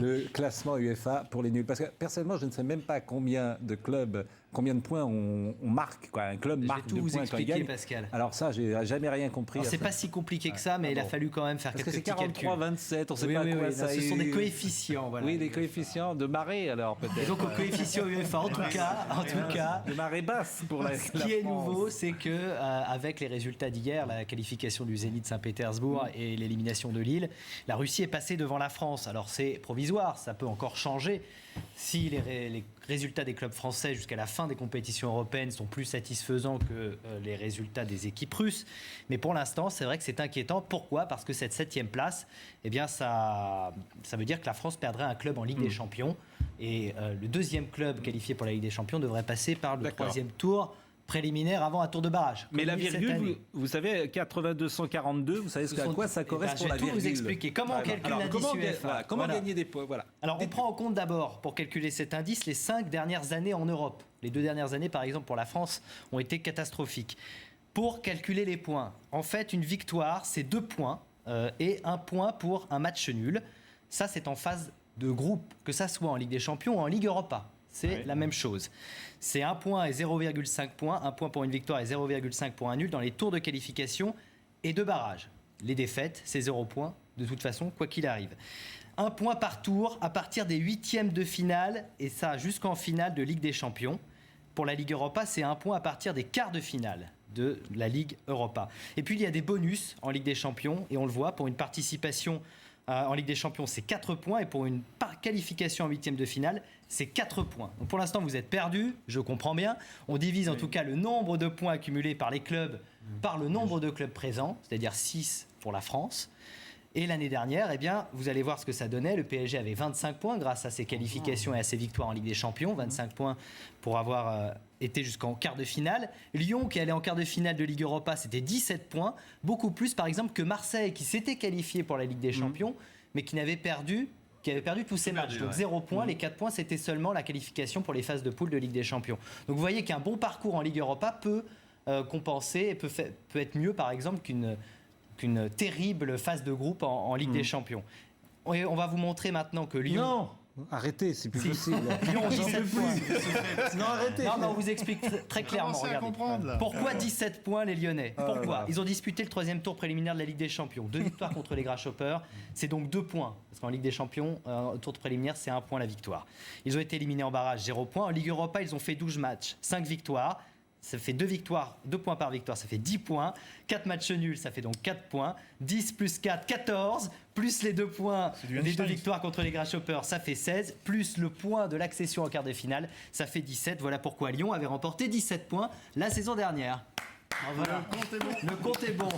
le classement UEFA pour les nuls. Parce que personnellement, je ne sais même pas combien de points on marque. Quoi. Un club marque Je vais tout vous points expliquer, quand il gagne. Pascal. Alors ça, j'ai jamais rien compris. C'est pas si compliqué que ça, mais il a fallu quand même faire Parce que quelques c'est petits calculs. 43-27, on ne sait pas quoi ça. Ce sont des coefficients. Voilà. Oui, des coefficients de marée alors peut-être. Et donc au coefficient UEFA, en tout cas, de marée basse pour la ce qui est nouveau, c'est que avec les résultats d'hier, la qualification du Zénith Saint-Pétersbourg et l'élimination de Lille, la Russie est passée devant la France. Alors c'est provisoire, ça peut encore changer si les résultats des clubs français jusqu'à la fin des compétitions européennes sont plus satisfaisants que les résultats des équipes russes. Mais pour l'instant, c'est vrai que c'est inquiétant. Pourquoi ? Parce que cette 7e place, eh bien, ça veut dire que la France perdrait un club en Ligue des Champions. Et le deuxième club qualifié pour la Ligue des Champions devrait passer par le troisième tour préliminaire avant un tour de barrage. Mais la virgule, vous savez, 82-142, vous savez à quoi ça correspond la virgule ? Je vais tout vous expliquer. Comment on calcule l'indice UEFA ? Comment gagner des points ? Voilà. Alors, on prend en compte d'abord, pour calculer cet indice, les 5 dernières années en Europe. Les 2 dernières années, par exemple, pour la France, ont été catastrophiques. Pour calculer les points, en fait, une victoire, c'est 2 points et 1 point pour un match nul. Ça, c'est en phase de groupe, que ça soit en Ligue des Champions ou en Ligue Europa. C'est la même chose. C'est 1 point et 0,5 points. 1 point pour une victoire et 0,5 pour un nul dans les tours de qualification et de barrage. Les défaites, c'est 0 points, de toute façon, quoi qu'il arrive. 1 point par tour à partir des 8e de finale, et ça jusqu'en finale de Ligue des Champions. Pour la Ligue Europa, c'est 1 point à partir des quarts de finale de la Ligue Europa. Et puis, il y a des bonus en Ligue des Champions, et on le voit, pour une participation en Ligue des Champions, c'est 4 points, et pour une qualification en 8e de finale, c'est 4 points. Donc pour l'instant, vous êtes perdus, je comprends bien. On divise en tout cas le nombre de points accumulés par les clubs par le nombre de clubs présents, c'est-à-dire 6 pour la France. Et l'année dernière, eh bien, vous allez voir ce que ça donnait. Le PSG avait 25 points grâce à ses qualifications et à ses victoires en Ligue des Champions. 25 points pour avoir été jusqu'en quart de finale. Lyon, qui allait en quart de finale de Ligue Europa, c'était 17 points. Beaucoup plus, par exemple, que Marseille, qui s'était qualifié pour la Ligue des Champions, mais qui avait perdu tous ses matchs. Donc 0 points. Les 4 points, c'était seulement la qualification pour les phases de poule de Ligue des Champions. Donc vous voyez qu'un bon parcours en Ligue Europa peut compenser et peut être mieux, par exemple, qu'une terrible phase de groupe en Ligue des Champions. Et on va vous montrer maintenant que Lyon... Non, arrêtez, c'est plus possible. Lyon, 17 points. Non, arrêtez. Non, on vous explique très clairement. Regardez. Pourquoi 17 points les Lyonnais ? Pourquoi ? Ils ont disputé le 3e tour préliminaire de la Ligue des Champions. 2 victoires contre les Grasshoppers. C'est donc 2 points. Parce qu'en Ligue des Champions, au tour de préliminaire, c'est 1 point la victoire. Ils ont été éliminés en barrage, 0 points. En Ligue Europa, ils ont fait 12 matchs, 5 victoires. Ça fait 2 points par victoire, ça fait 10 points. 4 matchs nuls, ça fait donc 4 points. 10 plus 4, 14. Plus les 2 points, les 2 victoires contre les Grasshoppers, ça fait 16. Plus le point de l'accession en quart de finale, ça fait 17. Voilà pourquoi Lyon avait remporté 17 points la saison dernière. Alors voilà. Le compte est bon.